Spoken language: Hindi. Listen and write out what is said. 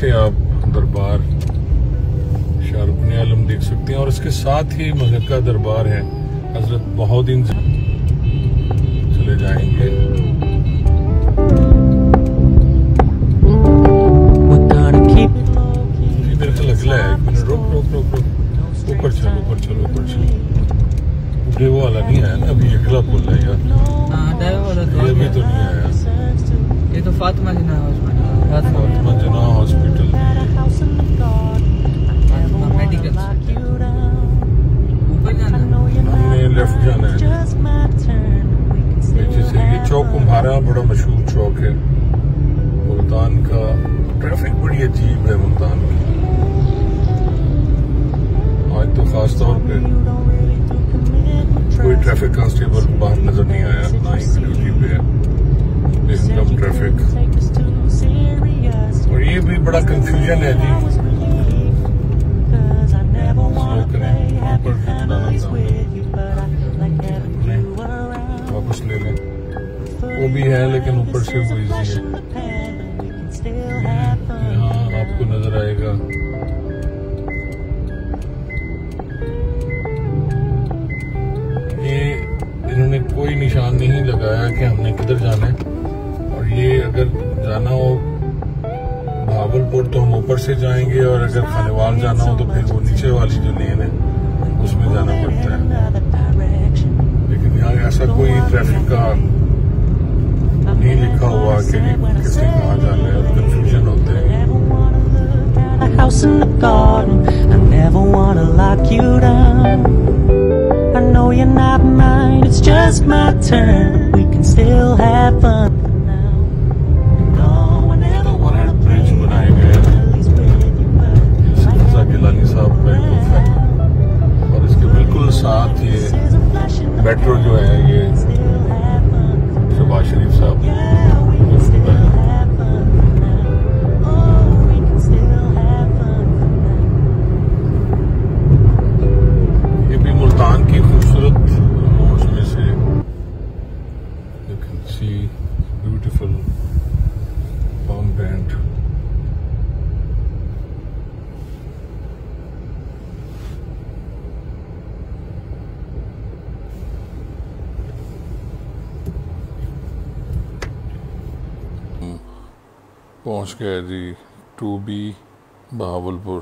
से आप दरबार शाह रुकन आलम देख सकते हैं और इसके साथ ही मलका दरबार है हजरत बहाउद्दीन चले जाएंगे। मेरे को लग रहा है एक मिनट रुक रुक रुक रुक ऊपर चलो ऊपर चलो ऊपर चलो। वो वाला नहीं आया ना अभी, अगला पुल है यार। ये अभी तो नहीं आया। ये तो फातिमा जिन्ना हॉस्पिटल मेडिकल ऊपर जाना, हमने लेफ्ट जाना है नीचे से। ये चौक कुम्हारा बड़ा मशहूर चौक है मुल्तान का। ट्रैफिक बड़ी अजीब है मुल्तान की आज तो, खास तौर पे कोई ट्रैफिक कांस्टेबल बाहर नजर नहीं आया, ना ही ड्यूटी पे है, लेकिन कम ट्रैफिक। और ये भी बड़ा कंफ्यूजन है जी। वापस ले लें, वो भी है लेकिन ऊपर से वो इजी है। यहाँ आपको नजर आएगा ये, इन्होंने कोई निशान नहीं लगाया कि हमने किधर जाना है। और ये अगर जाना हो भावलपुर तो हम ऊपर से जाएंगे, और अगर खानेवाल जाना हो तो फिर वो नीचे वाली जो लेन है उसमें जाना पड़ता है। लेकिन यहाँ ऐसा कोई ट्रैफिक का नहीं लिखा हुआ कि किसने कहाँ जाना है, और कंफ्यूजन होते हैं। House in the garden, I never wanna lock you down. I know you're not mine, it's just my turn. We can still have fun now. No one ever wanted bridge बनाए गए हैं गिलानी साहब का एक है, और इसके बिल्कुल साथ ये मेट्रो जो है ये शहबाज शरीफ साहब मुल्तान की खूबसूरत रोड्स में से। You can see beautiful palm band. पहुंच गए जी 2B बहावलपुर।